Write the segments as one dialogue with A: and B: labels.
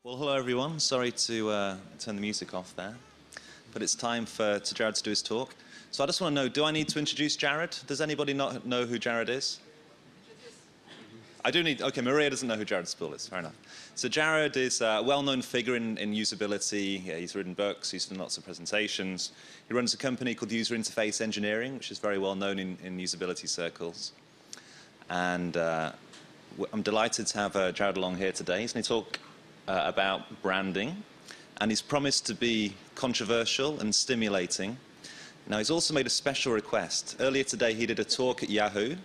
A: Well, hello everyone. Sorry to turn the music off there, but it's time for Jared to do his talk. So I just want to know, do I need to introduce Jared? Does anybody not know who Jared is? I do need, okay, Maria doesn't know who Jared Spool is, fair enough. So Jared is a well-known figure in usability. He's written books, he's done lots of presentations. He runs a company called User Interface Engineering, which is very well known in usability circles. And I'm delighted to have Jared along here today. He's going to talk about branding, and he's promised to be controversial and stimulating. Now, he's also made a special request. Earlier today, he did a talk at Yahoo,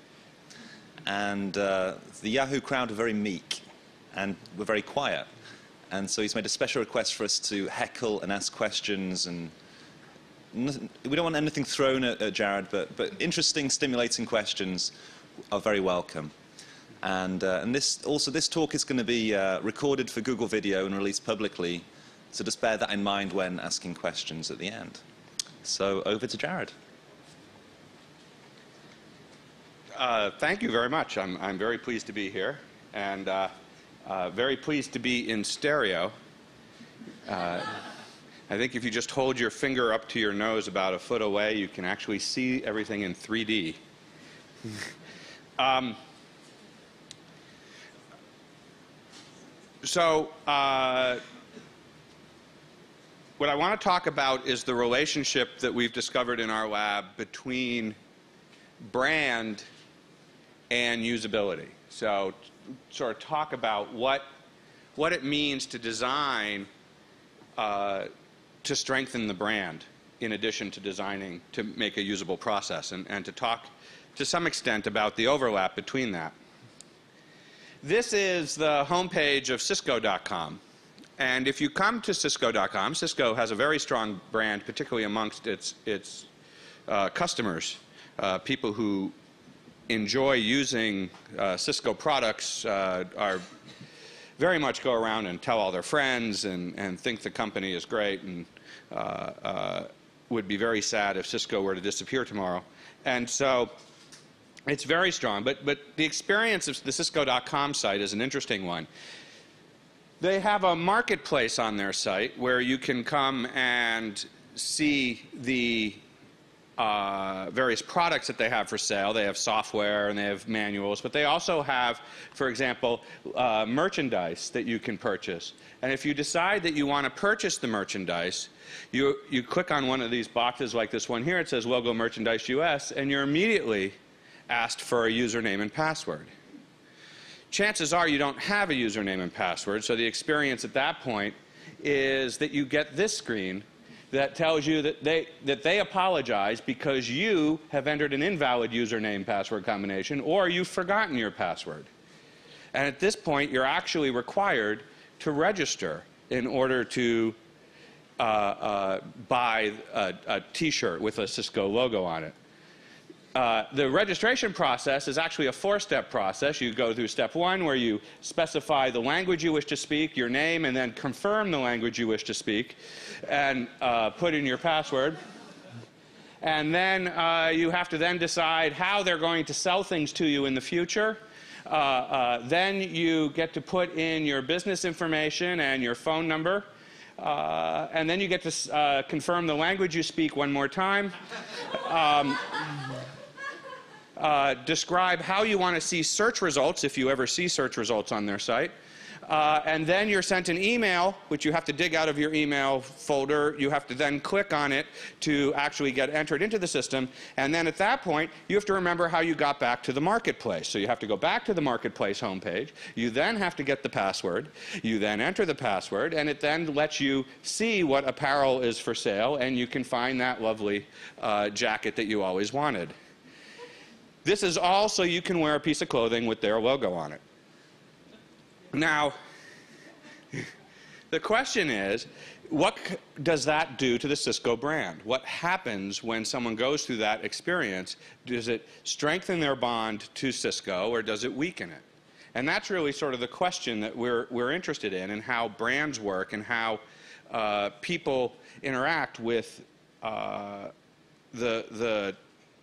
A: and the Yahoo crowd are very meek and were very quiet. And so he's made a special request for us to heckle and ask questions, and we don't want anything thrown at Jared, but interesting, stimulating questions are very welcome. And this talk is going to be recorded for Google Video and released publicly, so just bear that in mind when asking questions at the end. So over to Jared.
B: Thank you very much. I'm very pleased to be here, and very pleased to be in stereo. I think if you just hold your finger up to your nose about a foot away, you can actually see everything in 3D. So what I want to talk about is the relationship that we've discovered in our lab between brand and usability. So sort of talk about what it means to design to strengthen the brand in addition to designing to make a usable process, and to talk to some extent about the overlap between that. This is the homepage of Cisco.com. And if you come to Cisco.com, Cisco has a very strong brand, particularly amongst its customers. People who enjoy using Cisco products are very much go around and tell all their friends and think the company is great, and would be very sad if Cisco were to disappear tomorrow. And so it's very strong, but the experience of the Cisco.com site is an interesting one. They have a marketplace on their site where you can come and see the various products that they have for sale. They have software and they have manuals, but they also have, for example, merchandise that you can purchase. And if you decide that you want to purchase the merchandise, you click on one of these boxes like this one here. It says Logo Merchandise US, and you're immediately asked for a username and password. Chances are you don't have a username and password, so the experience at that point is that you get this screen that tells you that they apologize because you have entered an invalid username password combination, or you've forgotten your password. And at this point, you're actually required to register in order to buy a t-shirt with a Cisco logo on it. The registration process is actually a four-step process. You go through step one, where you specify the language you wish to speak, your name, and then confirm the language you wish to speak, and put in your password. And then you have to then decide how they're going to sell things to you in the future. Then you get to put in your business information and your phone number. And then you get to confirm the language you speak one more time. Describe how you want to see search results, if you ever see search results on their site. And then you're sent an email, which you have to dig out of your email folder. You have to then click on it to actually get entered into the system. And then at that point, you have to remember how you got back to the marketplace. So you have to go back to the marketplace homepage. You then have to get the password. You then enter the password, and it then lets you see what apparel is for sale, and you can find that lovely jacket that you always wanted. This is all so you can wear a piece of clothing with their logo on it. Now, the question is, what does that do to the Cisco brand? What happens when someone goes through that experience? Does it strengthen their bond to Cisco, or does it weaken it? And that's really sort of the question that we're interested in, and how brands work, and how people interact with the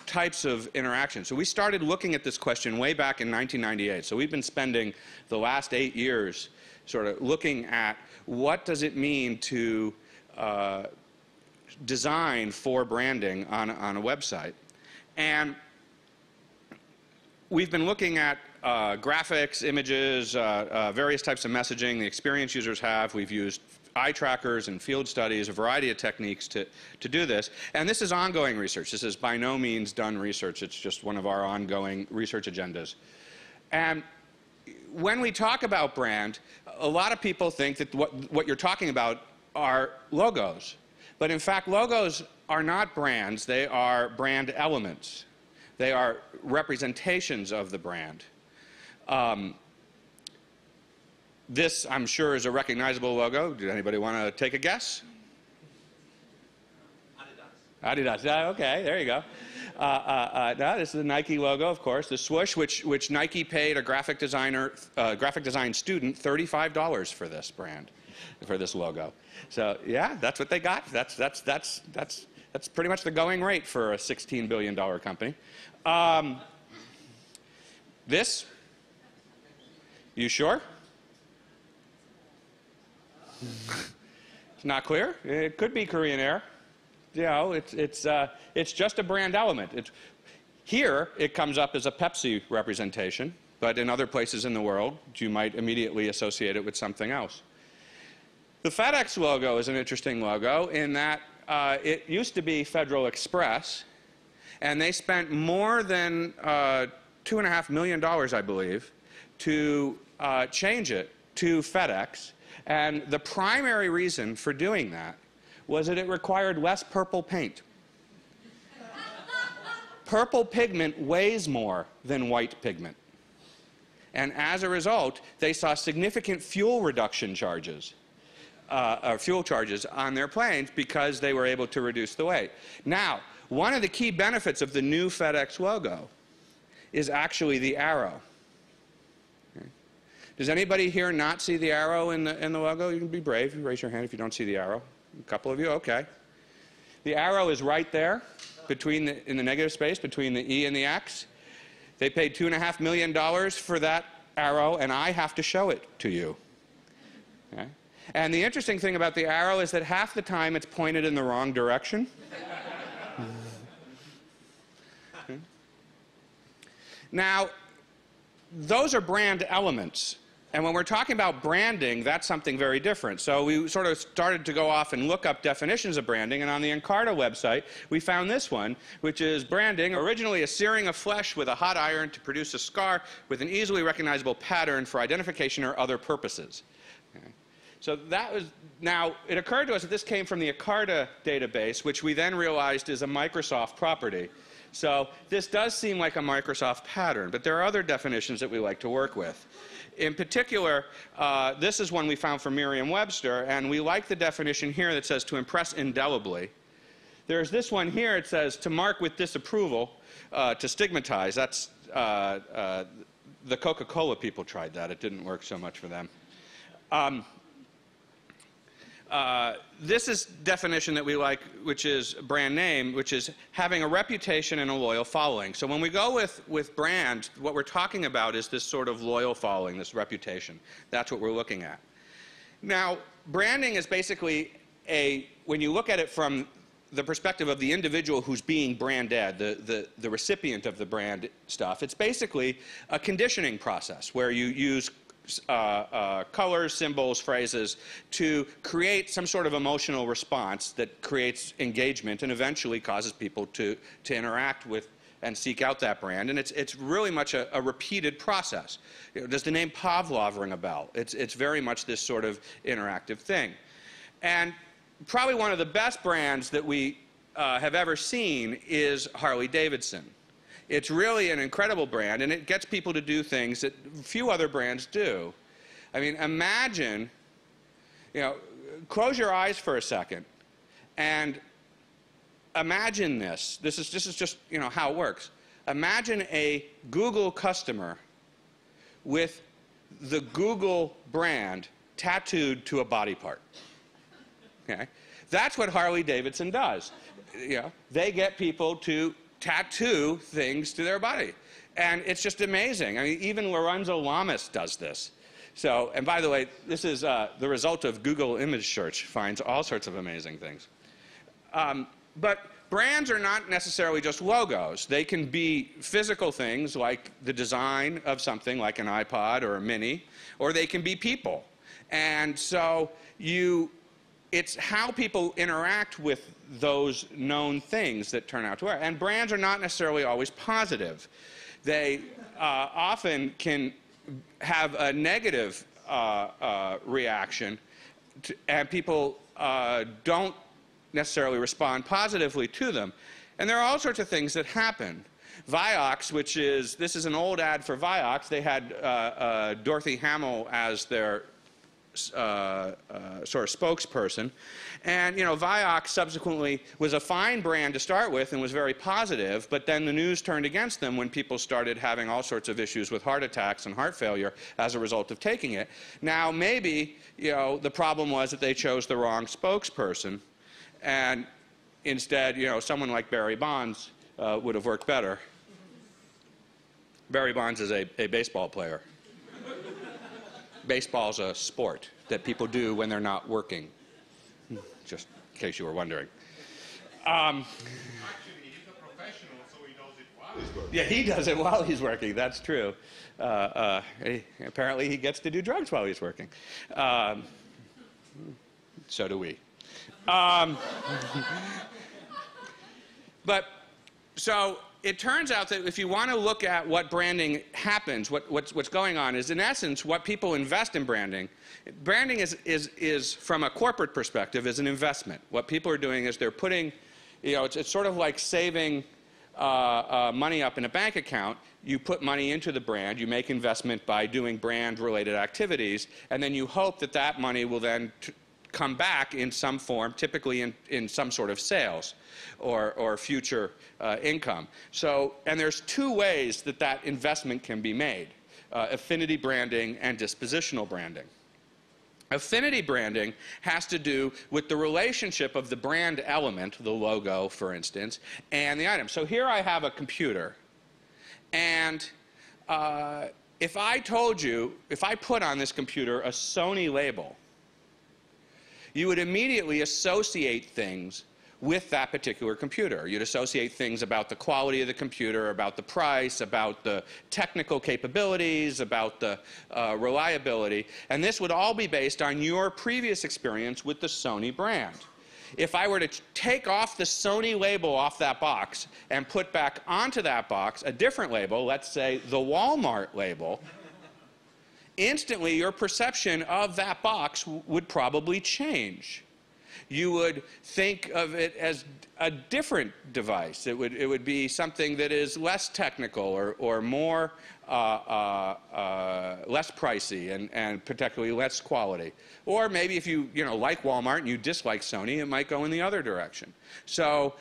B: types of interactions. So we started looking at this question way back in 1998. So we've been spending the last 8 years sort of looking at what does it mean to design for branding on a website. And we've been looking at graphics, images, various types of messaging the experience users have. We've used eye trackers and field studies, a variety of techniques to do this. And this is ongoing research. This is by no means done research. It's just one of our ongoing research agendas. And when we talk about brand, a lot of people think that what you're talking about are logos. But in fact, logos are not brands. They are brand elements. They are representations of the brand. This, I'm sure, is a recognizable logo. Did anybody want to take a guess? Adidas. Adidas. Okay, there you go. No, this is the Nike logo, of course. The swoosh, which Nike paid a graphic design student $35 for this brand, for this logo. So yeah, that's what they got. That's pretty much the going rate for a $16 billion company. This? You sure? It's not clear. It could be Korean Air. You know, it's just a brand element. Here, it comes up as a Pepsi representation, but in other places in the world, you might immediately associate it with something else. The FedEx logo is an interesting logo in that it used to be Federal Express, and they spent more than $2.5 million, I believe, to change it to FedEx. And the primary reason for doing that was that it required less purple paint. Purple pigment weighs more than white pigment. And as a result, they saw significant fuel reduction charges, fuel charges on their planes because they were able to reduce the weight. Now, one of the key benefits of the new FedEx logo is actually the arrow. Okay. Does anybody here not see the arrow in the logo? You can be brave. Raise your hand if you don't see the arrow. A couple of you, okay. The arrow is right there in the negative space between the E and the X. They paid $2.5 million for that arrow, and I have to show it to you. Okay. And the interesting thing about the arrow is that half the time it's pointed in the wrong direction. Okay. Now, those are brand elements. And when we're talking about branding, that's something very different. So we sort of started to go off and look up definitions of branding, and on the Encarta website, we found this one, which is branding, originally a searing of flesh with a hot iron to produce a scar with an easily recognizable pattern for identification or other purposes. Okay. So that was, now, it occurred to us that this came from the Encarta database, which we then realized is a Microsoft property. So this does seem like a Microsoft pattern, but there are other definitions that we like to work with. In particular, this is one we found from Merriam-Webster, and we like the definition here that says to impress indelibly. There's this one here, it says to mark with disapproval, to stigmatize. That's the Coca-Cola people tried that. It didn't work so much for them. This is definition that we like, which is brand name, which is having a reputation and a loyal following. So when we go with brand, what we're talking about is this sort of loyal following, this reputation. That's what we're looking at. Now, branding is basically when you look at it from the perspective of the individual who's being branded, the recipient of the brand stuff, it's basically a conditioning process where you use colors, symbols, phrases to create some sort of emotional response that creates engagement and eventually causes people to interact with and seek out that brand. And it's really much a repeated process. You know, does the name Pavlov ring a bell? It's very much this sort of interactive thing. And probably one of the best brands that we have ever seen is Harley-Davidson. It's really an incredible brand, and it gets people to do things that few other brands do. I mean, imagine, you know, close your eyes for a second, and imagine this. This is just, you know, how it works. Imagine a Google customer with the Google brand tattooed to a body part. Okay? That's what Harley-Davidson does. You know, they get people to tattoo things to their body. And it's just amazing. I mean, even Lorenzo Lamas does this. So, and by the way, this is the result of Google image search, finds all sorts of amazing things. But brands are not necessarily just logos. They can be physical things like the design of something like an iPod or a Mini, or they can be people. And so it's how people interact with those known things that turn out to work. And brands are not necessarily always positive. They often can have a negative reaction, and people don't necessarily respond positively to them. And there are all sorts of things that happen. Vioxx, this is an old ad for Vioxx. They had Dorothy Hamill as their sort of spokesperson. And, Vioxx subsequently was a fine brand to start with and was very positive, but then the news turned against them when people started having all sorts of issues with heart attacks and heart failure as a result of taking it. Now, maybe, the problem was that they chose the wrong spokesperson, and instead, someone like Barry Bonds would have worked better. Barry Bonds is a baseball player. Baseball's a sport that people do when they're not working, just in case you were wondering.
C: Actually, he's a professional, so he does it while he's working.
B: Yeah, he does it while he's working, that's true. Apparently he gets to do drugs while he's working. So do we. But so it turns out that if you want to look at what branding happens, what's going on is, in essence, what people invest in branding. Branding is from a corporate perspective, is an investment. What people are doing is they're putting, it's sort of like saving money up in a bank account. You put money into the brand, you make investment by doing brand-related activities, and then you hope that that money will then come back in some form, typically in some sort of sales or future income. So, and there's two ways that that investment can be made, affinity branding and dispositional branding. Affinity branding has to do with the relationship of the brand element, the logo, for instance, and the item. So here I have a computer, and if I told you, if I put on this computer a Sony label, you would immediately associate things with that particular computer. You'd associate things about the quality of the computer, about the price, about the technical capabilities, about the reliability, and this would all be based on your previous experience with the Sony brand. If I were to take off the Sony label off that box and put back onto that box a different label, let's say the Walmart label, instantly your perception of that box would probably change. You would think of it as a different device. It would be something that is less technical or more less pricey and particularly less quality. Or maybe if you like Walmart and you dislike Sony, it might go in the other direction. So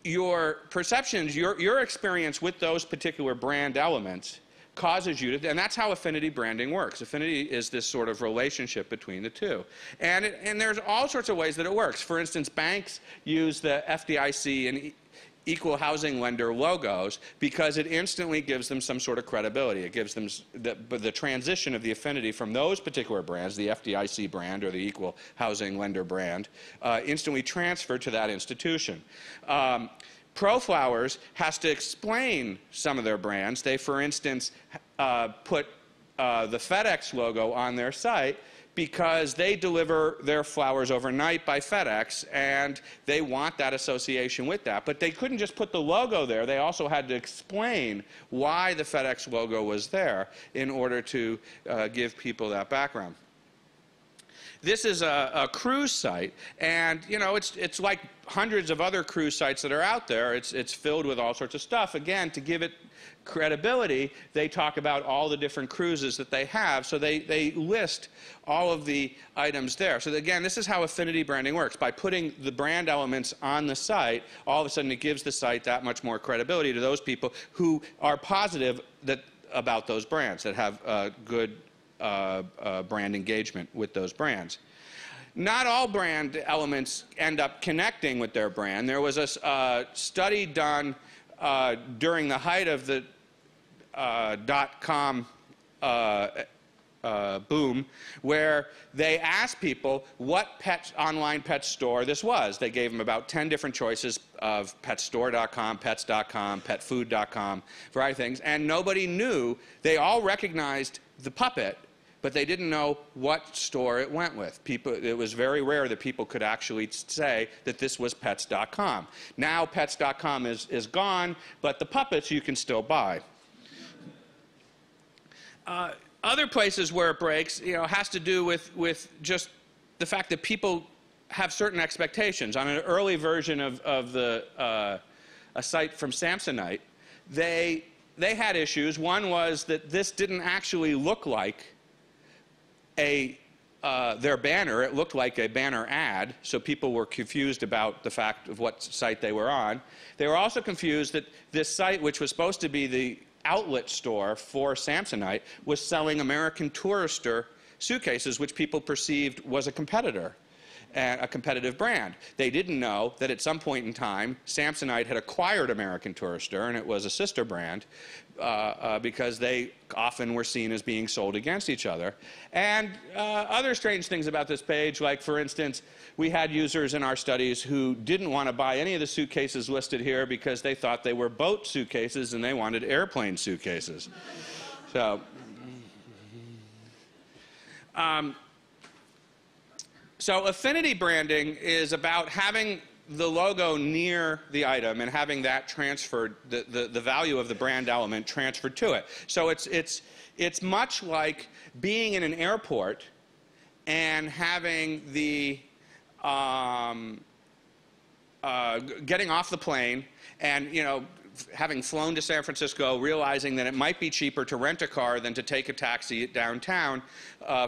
B: your perceptions, your experience with those particular brand elements causes you to, and that's how affinity branding works. Affinity is this sort of relationship between the two. And there's all sorts of ways that it works. For instance, banks use the FDIC and equal housing lender logos because it instantly gives them some sort of credibility. It gives them the transition of the affinity from those particular brands, the FDIC brand or the equal housing lender brand, instantly transferred to that institution. ProFlowers has to explain some of their brands. They, for instance, put the FedEx logo on their site because they deliver their flowers overnight by FedEx, and they want that association with that. But they couldn't just put the logo there. They also had to explain why the FedEx logo was there in order to give people that background. This is a cruise site, and it's like hundreds of other cruise sites that are out there. It's filled with all sorts of stuff. Again, to give it credibility, they talk about all the different cruises that they have, so they list all of the items there. So again, this is how affinity branding works. By putting the brand elements on the site, all of a sudden it gives the site that much more credibility to those people who are positive about those brands, that have good brand engagement with those brands. Not all brand elements end up connecting with their brand. There was a study done during the height of the .com boom, where they asked people what online pet store this was. They gave them about 10 different choices of petstore.com, pets.com, petfood.com, variety of things, and nobody knew. They all recognized the puppet, but they didn't know what store it went with. It was very rare that people could actually say that this was pets.com. Now pets.com is gone, but the puppets you can still buy. Other places where it breaks, has to do with just the fact that people have certain expectations. On an early version of a site from Samsonite, they had issues. One was that this didn't actually look like their banner. It looked like a banner ad, so people were confused about the fact of what site they were on. They were also confused that this site, which was supposed to be the outlet store for Samsonite, was selling American Tourister suitcases, which people perceived was a competitor, a competitive brand. They didn't know that at some point in time, Samsonite had acquired American Tourister, and it was a sister brand, because they often were seen as being sold against each other. And other strange things about this page, like, for instance, we had users in our studies who didn't want to buy any of the suitcases listed here because they thought they were boat suitcases and they wanted airplane suitcases. So affinity branding is about having the logo near the item and having that transferred, the value of the brand element transferred to it. So it's much like being in an airport and having the getting off the plane and, having flown to San Francisco, realizing that it might be cheaper to rent a car than to take a taxi downtown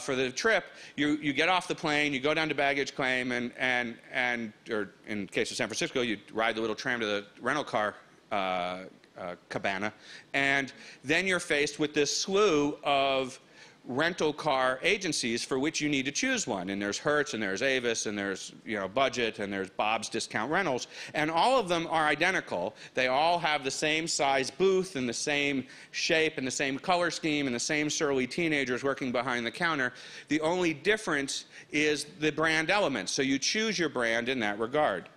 B: for the trip. You get off the plane, you go down to baggage claim, or in case of San Francisco, you ride the little tram to the rental car cabana, and then you're faced with this slew of rental car agencies for which you need to choose one. And there's Hertz, and there's Avis, and there's Budget, and there's Bob's Discount Rentals, and all of them are identical. They all have the same size booth and the same shape and the same color scheme and the same surly teenagers working behind the counter. The only difference is the brand element, so you choose your brand in that regard.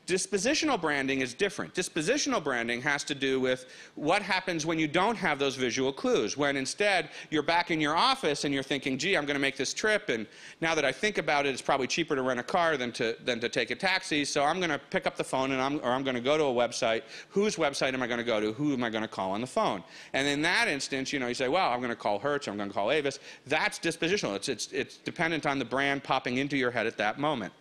B: Dispositional branding is different. Dispositional branding has to do with what happens when you don't have those visual clues, when instead you're back in your office and you're thinking, gee, I'm going to make this trip, and now that I think about it, it's probably cheaper to rent a car than to take a taxi, so I'm going to pick up the phone and I'm going to go to a website. Whose website am I going to go to? Who am I going to call on the phone? And in that instance, you say, well, I'm going to call Hertz, I'm going to call Avis. That's dispositional. It's dependent on the brand popping into your head at that moment.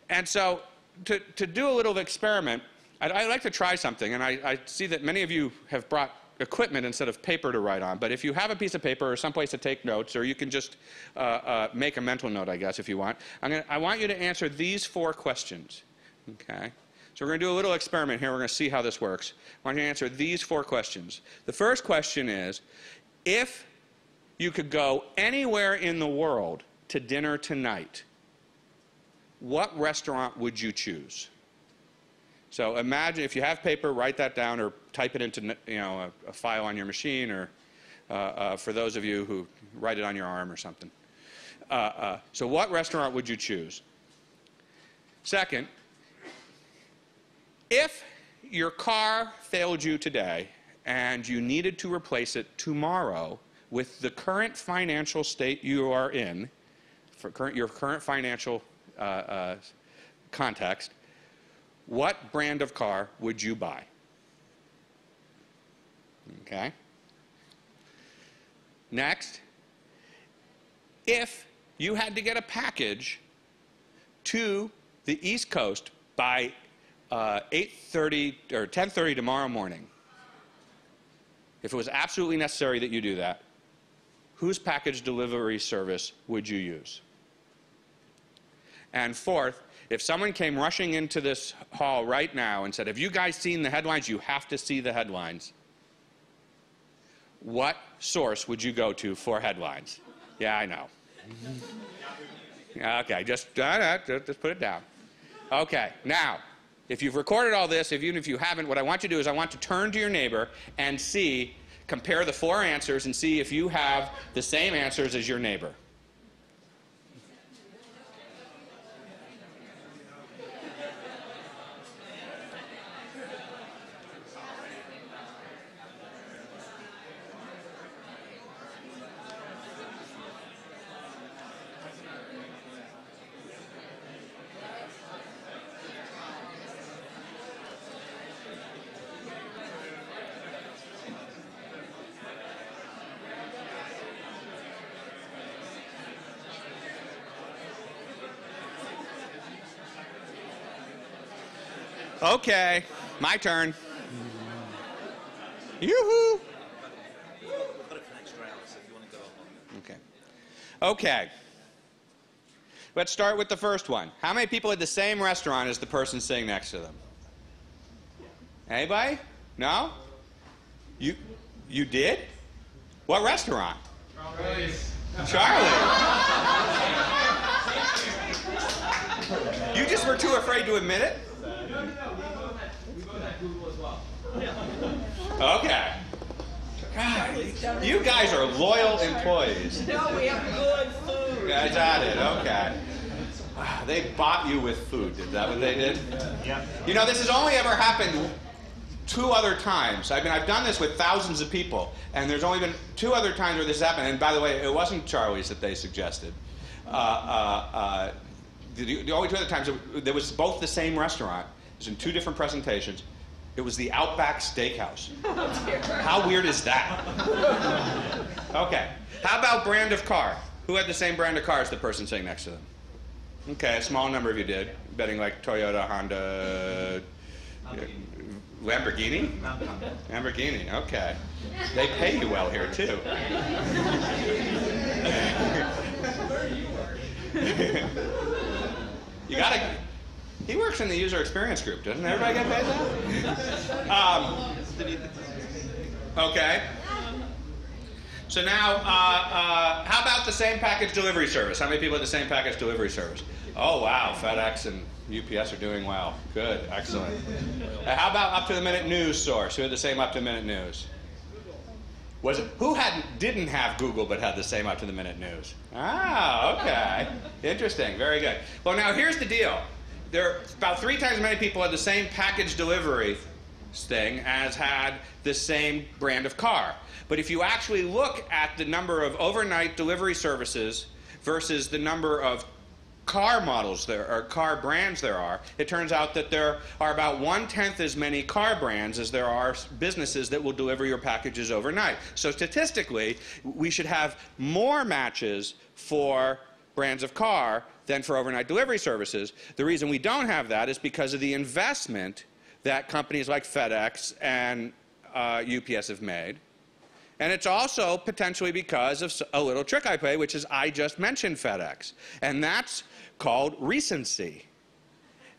B: And so to do a little experiment, I'd like to try something, and I see that many of you have brought equipment instead of paper to write on, but if you have a piece of paper or someplace to take notes, or you can just make a mental note, I guess, if you want, I want you to answer these 4 questions, okay? So we're going to do a little experiment here. We're going to see how this works. I want you to answer these 4 questions. The first question is, if you could go anywhere in the world to dinner tonight, what restaurant would you choose? So imagine, if you have paper, write that down or type it into a file on your machine, or for those of you who write it on your arm or something. So what restaurant would you choose? Second, if your car failed you today and you needed to replace it tomorrow with the current financial state you are in, for your current financial context, what brand of car would you buy? Okay. Next, if you had to get a package to the East Coast by 8:30 or 10:30 tomorrow morning, if it was absolutely necessary that you do that, whose package delivery service would you use? And fourth, if someone came rushing into this hall right now and said, have you guys seen the headlines? You have to see the headlines. What source would you go to for headlines? Yeah, I know. Okay, just put it down. Okay, now, if you've recorded all this, even if you haven't, what I want you to do is I want to turn to your neighbor and see, compare the 4 answers and see if you have the same answers as your neighbor. Okay, my turn. Yoo-hoo! Okay. Okay. Let's start with the first one. How many people at the same restaurant as the person sitting next to them? Anybody? No? You did? What restaurant?
C: Charlie's.
B: Charlie. You just were too afraid to admit it?
D: We both had Google as well.
B: Okay. God, you guys are loyal employees.
E: No, we have good food.
B: Guys at it, okay. Wow, they bought you with food. Is that what they did?
C: Yeah.
B: You know, this has only ever happened 2 other times. I've done this with thousands of people, and there's only been 2 other times where this happened. And by the way, it wasn't Charlie's that they suggested. The only 2 other times, there was both the same restaurant. It was in 2 different presentations. It was the Outback Steakhouse. How weird is that? Okay. How about brand of car? Who had the same brand of car as the person sitting next to them? Okay, a small number of you did. Betting like Toyota, Honda, Lamborghini? Lamborghini, okay. They pay you well here, too. You gotta... He works in the user experience group, doesn't everybody get paid that? Okay. So now, how about the same package delivery service? How many people have the same package delivery service? Oh, wow, FedEx and UPS are doing well. Good, excellent. How about up-to-the-minute news source? Who had the same up-to-the-minute news? Was it, who didn't have Google but had the same up-to-the-minute news? Ah, okay. Interesting, very good. Well, now here's the deal. There are about 3 times as many people had the same package delivery thing as had the same brand of car. But if you actually look at the number of overnight delivery services versus the number of car models there or car brands there are, it turns out that there are about 1/10 as many car brands as there are businesses that will deliver your packages overnight. So statistically, we should have more matches for brands of car than for overnight delivery services. The reason we don't have that is because of the investment that companies like FedEx and UPS have made. And it's also potentially because of a little trick I play, which is I just mentioned FedEx. And that's called recency.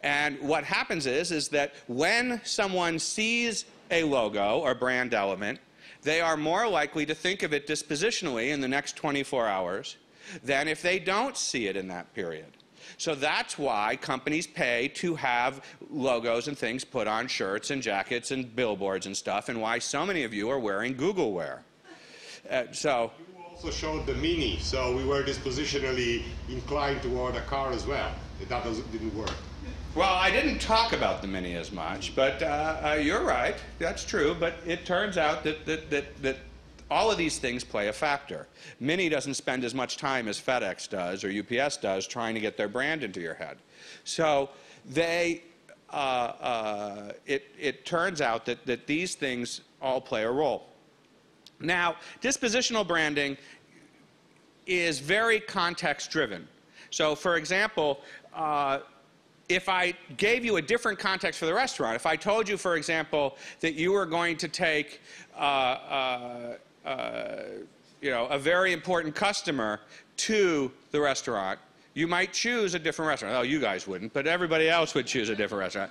B: And what happens is that when someone sees a logo or brand element, they are more likely to think of it dispositionally in the next 24 hours than if they don't see it in that period. So that's why companies pay to have logos and things put on shirts and jackets and billboards and stuff, and why so many of you are wearing Google Wear. You
C: Also showed the Mini, so we were dispositionally inclined toward a car as well. That didn't work.
B: Well, I didn't talk about the Mini as much, but you're right. That's true. But it turns out that all of these things play a factor. Mini doesn't spend as much time as FedEx does or UPS does trying to get their brand into your head. So it turns out that these things all play a role. Now, dispositional branding is very context-driven. So, for example, if I gave you a different context for the restaurant, if I told you, for example, that you were going to take a very important customer to the restaurant, you might choose a different restaurant. Oh, you guys wouldn't, but everybody else would choose a different restaurant.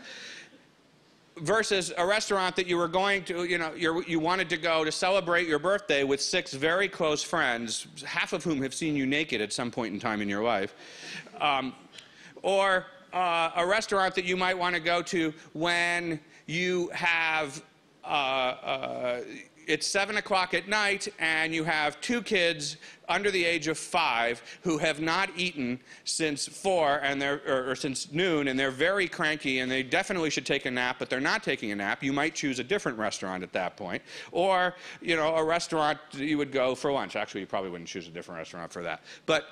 B: Versus a restaurant that you were going to, you wanted to go to celebrate your birthday with 6 very close friends, half of whom have seen you naked at some point in time in your life. Or a restaurant that you might want to go to when you have it's 7 o'clock at night and you have 2 kids under the age of 5 who have not eaten since 4 and or since noon, and they're very cranky and they definitely should take a nap, but they're not taking a nap, you might choose a different restaurant at that point. Or, you know, a restaurant you would go for lunch. Actually, you probably wouldn't choose a different restaurant for that. But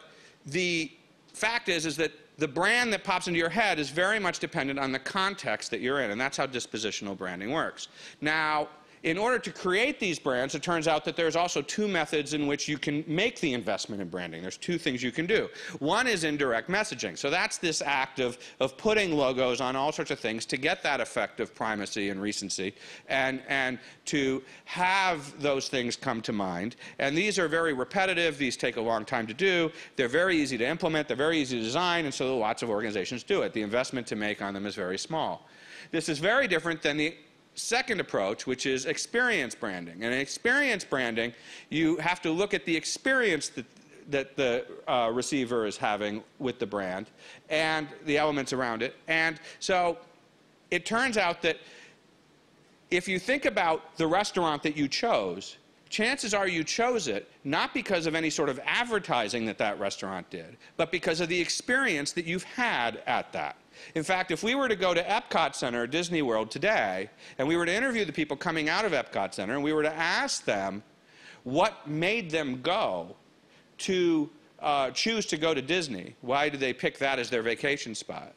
B: the fact is that the brand that pops into your head is very much dependent on the context that you're in, and that's how dispositional branding works. Now, in order to create these brands, it turns out that there's also 2 methods in which you can make the investment in branding. There's 2 things you can do. One is indirect messaging. So that's this act of putting logos on all sorts of things to get that effect of primacy and recency, and to have those things come to mind. And these are very repetitive. These take a long time to do. They're very easy to implement. They're very easy to design, and so lots of organizations do it. The investment to make on them is very small. This is very different than the second approach, which is experience branding. And in experience branding, you have to look at the experience that the receiver is having with the brand and the elements around it. And so it turns out that if you think about the restaurant that you chose, chances are you chose it not because of any sort of advertising that that restaurant did, but because of the experience that you've had at that. In fact, if we were to go to Epcot Center or Disney World today, and we were to interview the people coming out of Epcot Center, and we were to ask them what made them go to choose to go to Disney, why did they pick that as their vacation spot?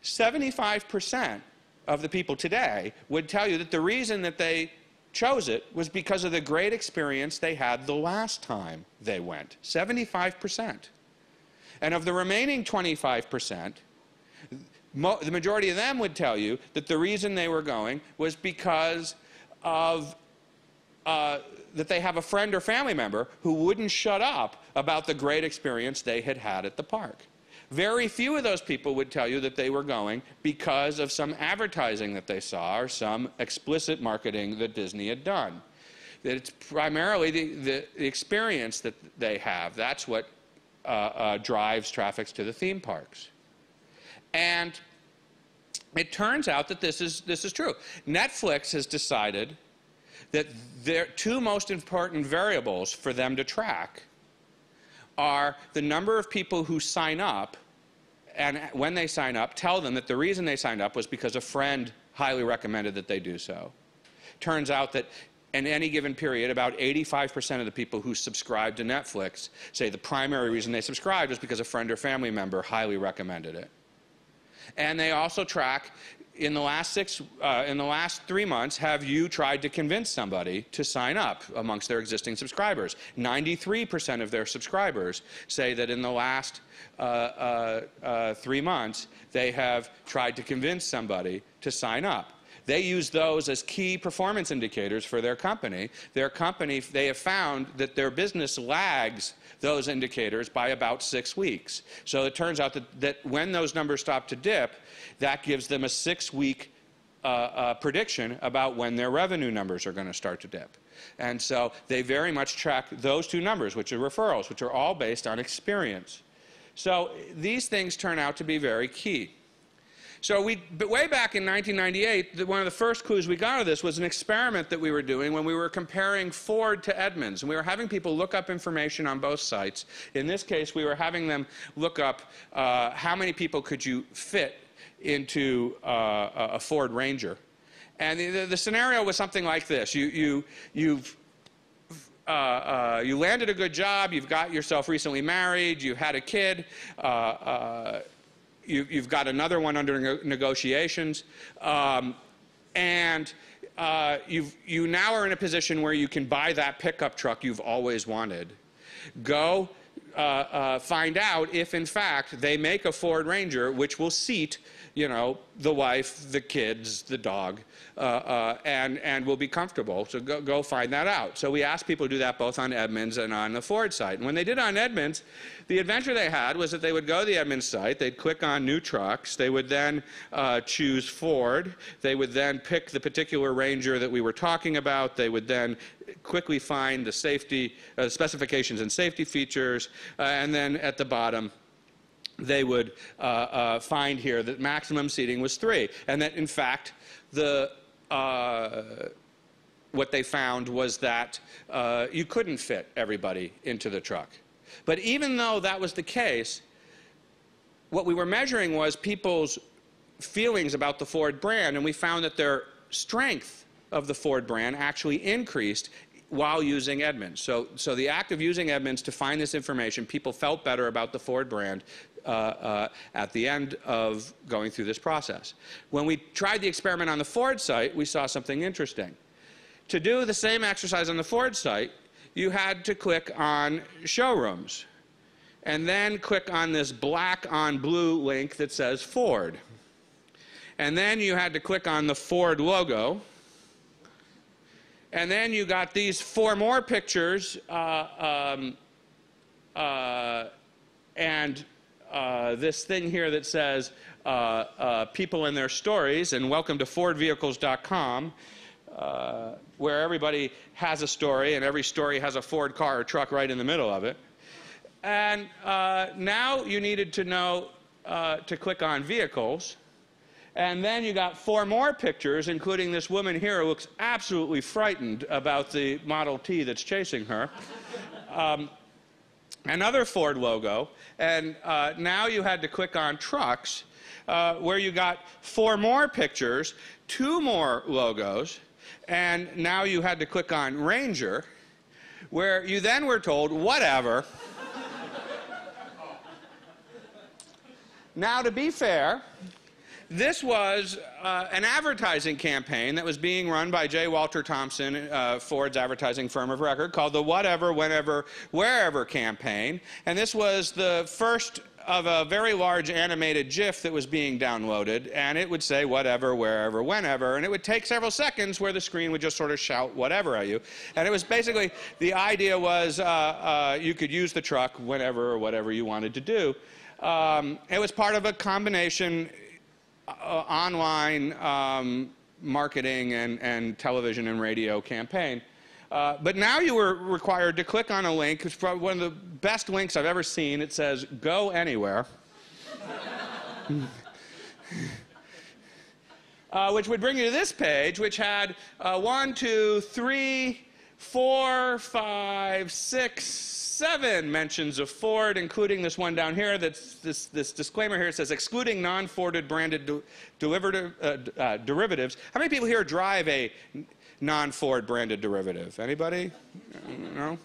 B: 75% of the people today would tell you that the reason that they chose it was because of the great experience they had the last time they went. 75%. And of the remaining 25%, the majority of them would tell you that the reason they were going was because of that they have a friend or family member who wouldn't shut up about the great experience they had had at the park. Very few of those people would tell you that they were going because of some advertising that they saw or some explicit marketing that Disney had done. That it's primarily the experience that they have. That's what drives traffic to the theme parks. And it turns out that this is true. Netflix has decided that their 2 most important variables for them to track are the number of people who sign up, and when they sign up, tell them that the reason they signed up was because a friend highly recommended that they do so. Turns out that in any given period, about 85% of the people who subscribe to Netflix say the primary reason they subscribed was because a friend or family member highly recommended it. And they also track, in the last 3 months, have you tried to convince somebody to sign up amongst their existing subscribers? 93% of their subscribers say that in the last 3 months, they have tried to convince somebody to sign up. They use those as key performance indicators for their company. Their company, they have found that their business lags those indicators by about 6 weeks. So it turns out that when those numbers stop to dip, that gives them a 6-week prediction about when their revenue numbers are going to start to dip. And so they very much track those 2 numbers, which are referrals, which are all based on experience. So these things turn out to be very key. So way back in 1998, one of the first clues we got out of this was an experiment that we were doing when we were comparing Ford to Edmunds. And we were having people look up information on both sites. In this case, we were having them look up how many people could you fit into a Ford Ranger. And the scenario was something like this. You landed a good job, you've got yourself recently married, you've had a kid, you've got another one under negotiations, and you now are in a position where you can buy that pickup truck you've always wanted. Go find out if, in fact, they make a Ford Ranger which will seat, you know, the wife, the kids, the dog, and will be comfortable. So go find that out. So we asked people to do that both on Edmunds and on the Ford site. And when they did on Edmunds, the adventure they had was that they would go to the Edmunds site, they'd click on new trucks, they would then choose Ford, they would then pick the particular Ranger that we were talking about, they would then quickly find the safety specifications and safety features, and then at the bottom they would find here that maximum seating was 3, and that in fact the what they found was that you couldn't fit everybody into the truck. But even though that was the case, what we were measuring was people's feelings about the Ford brand, and we found that their strength of the Ford brand actually increased while using Edmunds. So the act of using Edmunds to find this information, people felt better about the Ford brand at the end of going through this process. When we tried the experiment on the Ford site, we saw something interesting. To do the same exercise on the Ford site, you had to click on showrooms and then click on this black on blue link that says Ford. And then you had to click on the Ford logo. And then you got these 4 more pictures and this thing here that says people and their stories, and welcome to FordVehicles.com, where everybody has a story, and every story has a Ford car or truck right in the middle of it. And now you needed to know to click on vehicles. And then you got 4 more pictures, including this woman here who looks absolutely frightened about the Model T that's chasing her. Another Ford logo. And now you had to click on trucks, where you got 4 more pictures, 2 more logos. And now you had to click on Ranger, where you then were told, whatever. Now, to be fair, this was an advertising campaign that was being run by J. Walter Thompson, Ford's advertising firm of record, called the Whatever, Whenever, Wherever campaign. And this was the first of a very large animated GIF that was being downloaded, and it would say whatever, wherever, whenever, and it would take several seconds where the screen would just sort of shout whatever at you. And it was basically, the idea was you could use the truck whenever or whatever you wanted to do. It was part of a combination online marketing and television and radio campaign. But now you were required to click on a link. It's probably one of the best links I've ever seen. It says, go anywhere. Which would bring you to this page, which had 1, 2, 3, 4, 5, 6, 7 mentions of Ford, including this one down here. That's this disclaimer here. It says, excluding non-Forded branded derivatives. How many people here drive a non-Ford branded derivative? Anybody? No?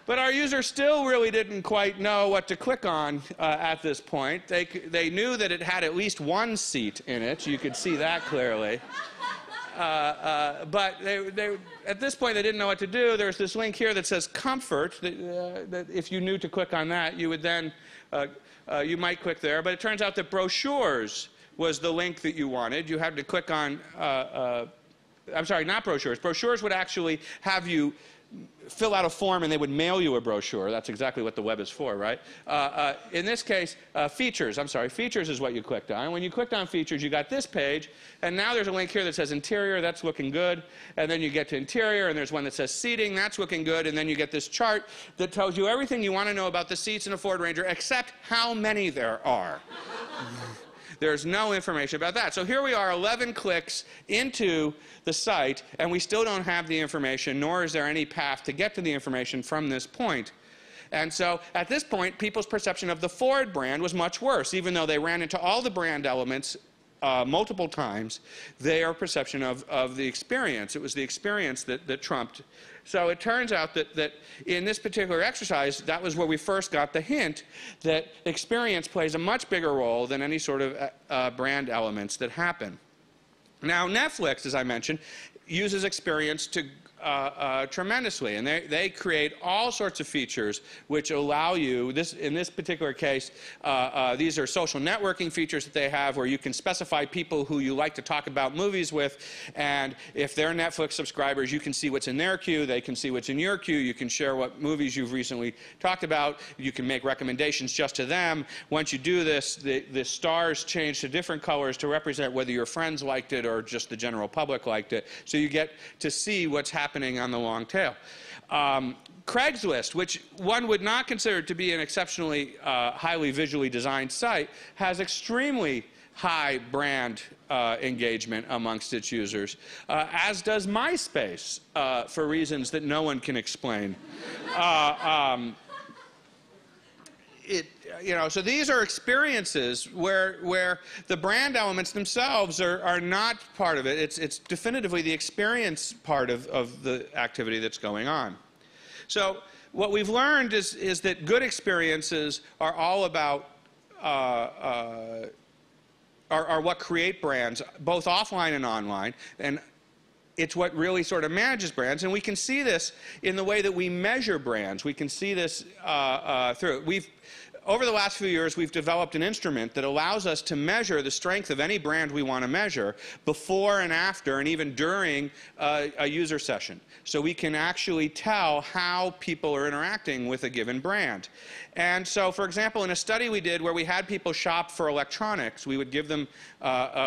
B: But our users still really didn't quite know what to click on at this point. They knew that it had at least 1 seat in it. You could see that clearly. But at this point, they didn't know what to do. There's this link here that says comfort, that if you knew to click on that, you would then, you might click there. But it turns out that brochures was the link that you wanted. You had to click on, I'm sorry, not brochures. Brochures would actually have you fill out a form and they would mail you a brochure. That's exactly what the web is for, right? In this case, features. I'm sorry, features is what you clicked on. When you clicked on features, you got this page, and now there's a link here that says interior. That's looking good. And then you get to interior, and there's one that says seating. That's looking good. And then you get this chart that tells you everything you want to know about the seats in a Ford Ranger, except how many there are. There's no information about that. So here we are, 11 clicks into the site, and we still don't have the information, nor is there any path to get to the information from this point. And so at this point, people's perception of the Ford brand was much worse. Even though they ran into all the brand elements multiple times, their perception of the experience, it was the experience that trumped. So it turns out that in this particular exercise, that was where we first got the hint that experience plays a much bigger role than any sort of brand elements that happen. Now, Netflix, as I mentioned, uses experience to tremendously, and they create all sorts of features which allow you, in this particular case, these are social networking features that they have where you can specify people who you like to talk about movies with, and if they're Netflix subscribers, you can see what's in their queue, they can see what's in your queue, you can share what movies you've recently talked about, you can make recommendations just to them. Once you do this, the stars change to different colors to represent whether your friends liked it or just the general public liked it, so you get to see what's happening on the long tail. Craigslist, which one would not consider to be an exceptionally highly visually designed site, has extremely high brand engagement amongst its users, as does MySpace, for reasons that no one can explain. So these are experiences where the brand elements themselves are not part of it. It's definitively the experience part of the activity that's going on. So what we've learned is that good experiences are all about are what create brands, both offline and online, and it's what really sort of manages brands. And we can see this in the way that we measure brands. We can see this through. Over the last few years, we've developed an instrument that allows us to measure the strength of any brand we want to measure before and after and even during a user session. So we can actually tell how people are interacting with a given brand. And so, for example, in a study we did where we had people shop for electronics, we would give them,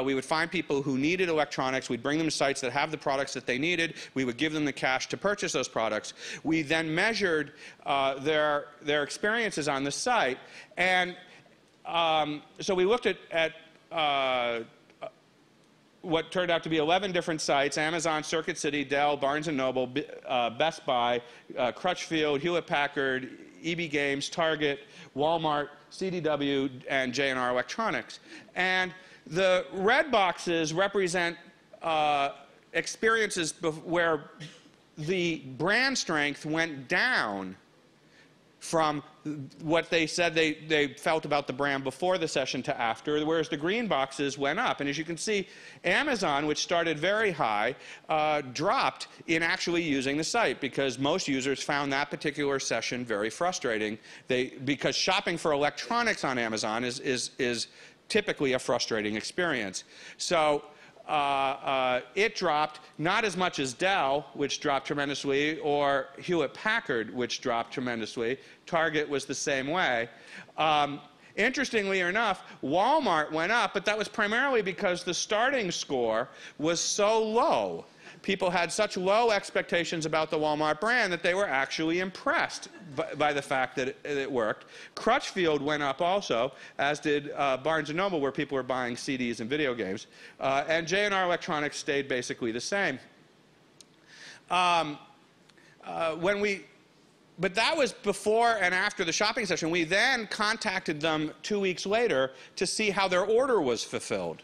B: we would find people who needed electronics, we'd bring them to sites that have the products that they needed, we would give them the cash to purchase those products. We then measured their experiences on the site, and so we looked at what turned out to be 11 different sites: Amazon, Circuit City, Dell, Barnes & Noble, Best Buy, Crutchfield, Hewlett-Packard, EB Games, Target, Walmart, CDW, and J&R Electronics. And the red boxes represent experiences where the brand strength went down from what they said they felt about the brand before the session to after, whereas the green boxes went up. And as you can see, Amazon, which started very high, dropped in actually using the site because most users found that particular session very frustrating. Because shopping for electronics on Amazon is typically a frustrating experience. So it dropped, not as much as Dell, which dropped tremendously, or Hewlett-Packard, which dropped tremendously. Target was the same way. Interestingly enough, Walmart went up, but that was primarily because the starting score was so low. People had such low expectations about the Walmart brand that they were actually impressed by the fact that it worked. Crutchfield went up also, as did Barnes & Noble, where people were buying CDs and video games. And J&R Electronics stayed basically the same. But that was before and after the shopping session. We then contacted them 2 weeks later to see how their order was fulfilled.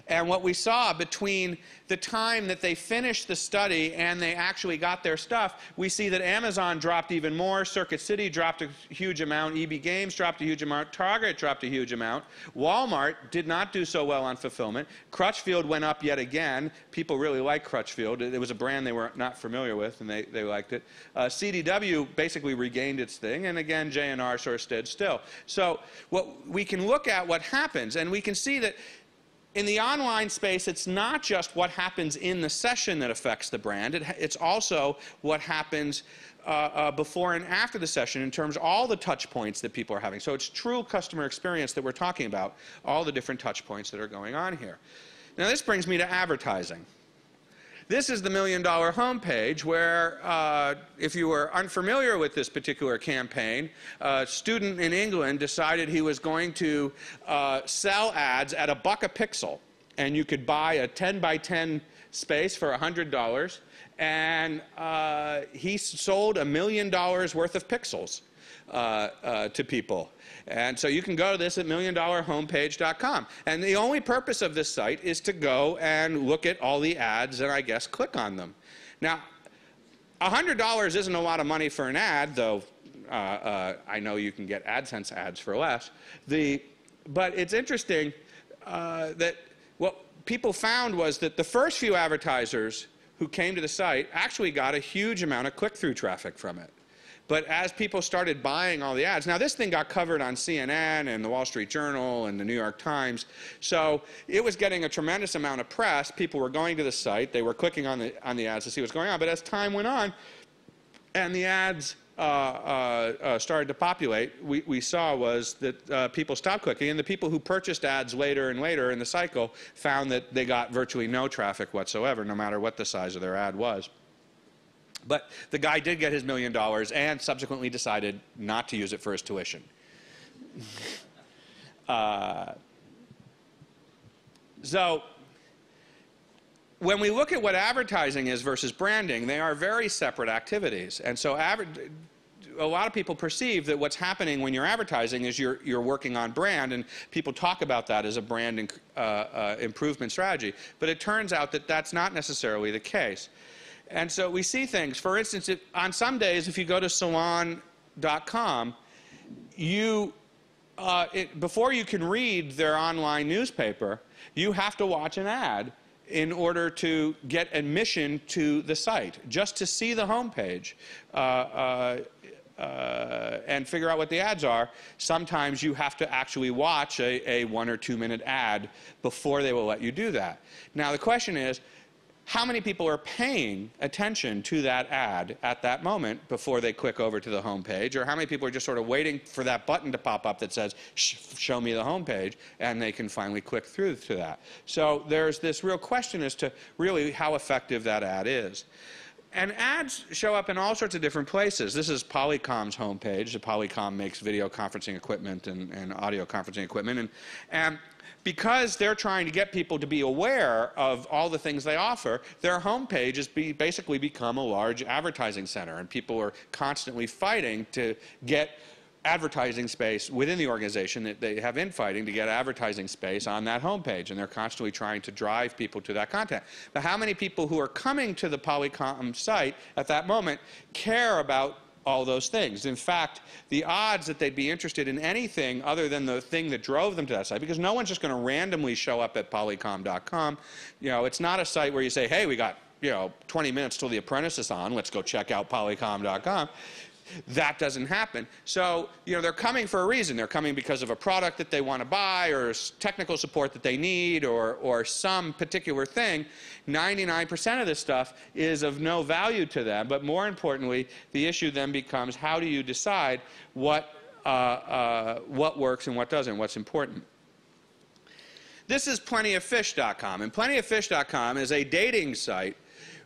B: And what we saw between the time that they finished the study and they actually got their stuff, we see that Amazon dropped even more, Circuit City dropped a huge amount, EB Games dropped a huge amount, Target dropped a huge amount, Walmart did not do so well on fulfillment, Crutchfield went up yet again. People really like Crutchfield. It was a brand they were not familiar with, and they liked it. CDW basically regained its thing, and again, J&R sort of stood still. So we can look at what happens, and we can see that in the online space, it's not just what happens in the session that affects the brand. It's also what happens before and after the session in terms of all the touch points that people are having. So it's true customer experience that we're talking about, all the different touch points that are going on here. Now this brings me to advertising. This is the $1 Million homepage where, if you were unfamiliar with this particular campaign, a student in England decided he was going to sell ads at $1 a pixel. And you could buy a 10 by 10 space for $100. And he sold $1 million worth of pixels to people. And so you can go to this at milliondollarhomepage.com. And the only purpose of this site is to go and look at all the ads and I guess click on them. Now, $100 isn't a lot of money for an ad, though I know you can get AdSense ads for less. But it's interesting that what people found was that the first few advertisers who came to the site actually got a huge amount of click-through traffic from it. But as people started buying all the ads, now this thing got covered on CNN and the Wall Street Journal and the New York Times, so it was getting a tremendous amount of press. People were going to the site, they were clicking on the ads to see what's going on. But as time went on and the ads started to populate, we saw was that people stopped clicking, and the people who purchased ads later and later in the cycle found that they got virtually no traffic whatsoever, no matter what the size of their ad was. But the guy did get his $1 million and subsequently decided not to use it for his tuition. So when we look at what advertising is versus branding, they are very separate activities. And so a lot of people perceive that what's happening when you're advertising is you're working on brand, and people talk about that as a brand improvement strategy. But it turns out that that's not necessarily the case. And so we see things. For instance, on some days, if you go to salon.com, before you can read their online newspaper, you have to watch an ad in order to get admission to the site, just to see the homepage and figure out what the ads are. Sometimes you have to actually watch a 1 or 2 minute ad before they will let you do that. Now the question is, how many people are paying attention to that ad at that moment before they click over to the home page, or how many people are just sort of waiting for that button to pop up that says, show me the home page, and they can finally click through to that. So there's this real question as to really how effective that ad is. And ads show up in all sorts of different places. This is Polycom's homepage. Polycom makes video conferencing equipment and audio conferencing equipment. And because they're trying to get people to be aware of all the things they offer, their homepage has basically become a large advertising center, and people are constantly fighting to get advertising space within the organization. That they have infighting to get advertising space on that homepage, and they're constantly trying to drive people to that content. But how many people who are coming to the Polycom site at that moment care about all those things? In fact, the odds that they'd be interested in anything other than the thing that drove them to that site, because no one's just going to randomly show up at polycom.com. It's not a site where you say, hey, we got 20 minutes till The Apprentice is on, let's go check out polycom.com. That doesn't happen. So, they're coming for a reason. They're coming because of a product that they want to buy, or technical support that they need, or some particular thing. 99% of this stuff is of no value to them. But more importantly, the issue then becomes, how do you decide what works and what doesn't, what's important? This is plentyoffish.com. And plentyoffish.com is a dating site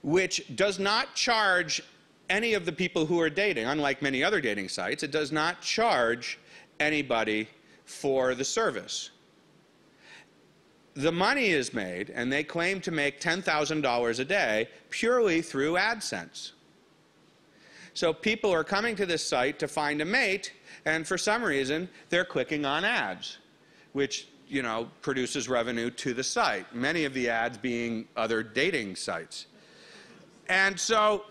B: which does not charge any of the people who are dating. Unlike many other dating sites, it does not charge anybody for the service. The money is made, and they claim to make $10,000 a day purely through AdSense. So people are coming to this site to find a mate, and for some reason they're clicking on ads, which produces revenue to the site, many of the ads being other dating sites. And so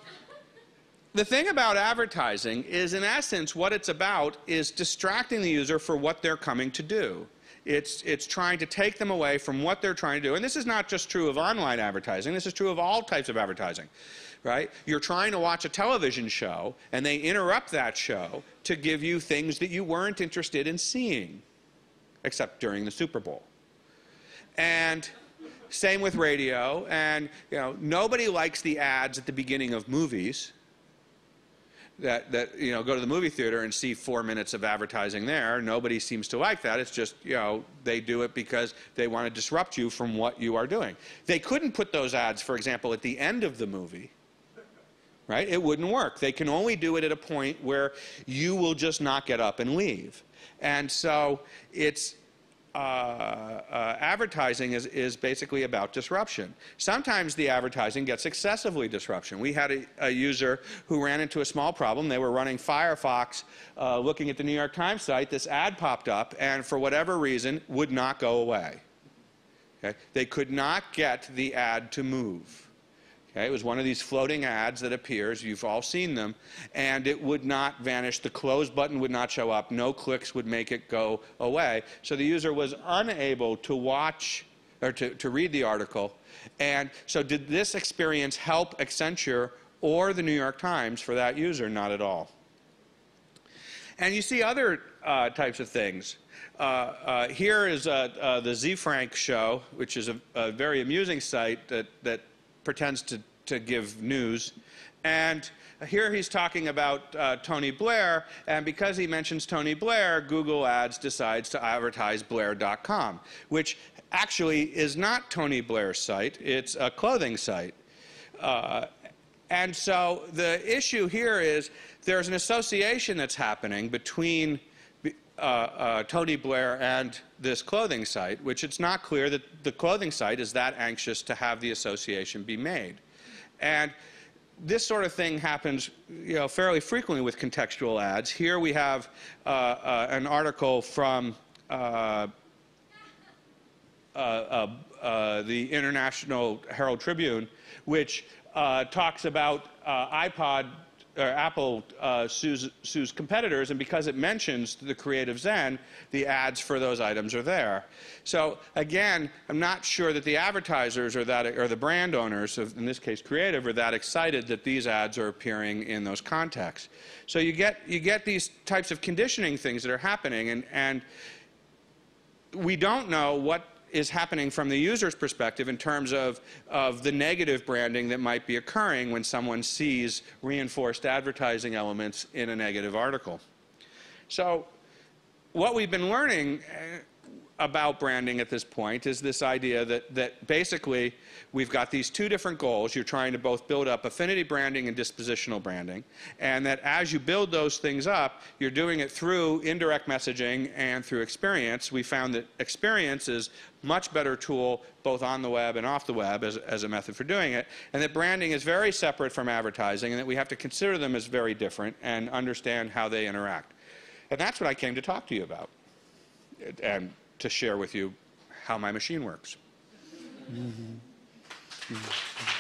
B: the thing about advertising is, in essence, what it's about is distracting the user for what they're coming to do. It's trying to take them away from what they're trying to do. And this is not just true of online advertising. This is true of all types of advertising, right? You're trying to watch a television show, and they interrupt that show to give you things that you weren't interested in seeing, except during the Super Bowl. And same with radio. And nobody likes the ads at the beginning of movies. That go to the movie theater and see 4 minutes of advertising there. Nobody seems to like that. It's just, they do it because they want to disrupt you from what you are doing. They couldn't put those ads, for example, at the end of the movie, right? It wouldn't work. They can only do it at a point where you will just not get up and leave. And so it's advertising is basically about disruption. Sometimes the advertising gets excessively disruption. We had a user who ran into a small problem. They were running Firefox, looking at the New York Times site. This ad popped up, and for whatever reason, would not go away. Okay? They could not get the ad to move. Okay? It was one of these floating ads that appears. You've all seen them. And it would not vanish. The close button would not show up. No clicks would make it go away. So the user was unable to watch or to read the article. And so did this experience help Accenture or the New York Times for that user? Not at all. And you see other types of things. Here is the ZFrank show, which is a very amusing site that pretends to give news. And here he's talking about Tony Blair, and because he mentions Tony Blair, Google Ads decides to advertise Blair.com, which actually is not Tony Blair's site. It's a clothing site. And so the issue here is there's an association that's happening between Tony Blair and this clothing site, which it's not clear that the clothing site is that anxious to have the association be made. And this sort of thing happens, fairly frequently with contextual ads. Here we have an article from the International Herald Tribune, which talks about iPod or Apple sues competitors, and because it mentions the Creative Zen, the ads for those items are there. So again, I'm not sure that the advertisers or the brand owners, in this case Creative, are that excited that these ads are appearing in those contexts. So you get these types of conditioning things that are happening, and we don't know what is happening from the user's perspective in terms of the negative branding that might be occurring when someone sees reinforced advertising elements in a negative article. So what we've been learning about branding at this point is this idea that basically we've got these two different goals. You're trying to both build up affinity branding and dispositional branding, and that as you build those things up, you're doing it through indirect messaging and through experience. We found that experience is a much better tool both on the web and off the web as a method for doing it, and that branding is very separate from advertising, and that we have to consider them as very different and understand how they interact. And that's what I came to talk to you about, and to share with you how my machine works. Mm-hmm. Mm-hmm.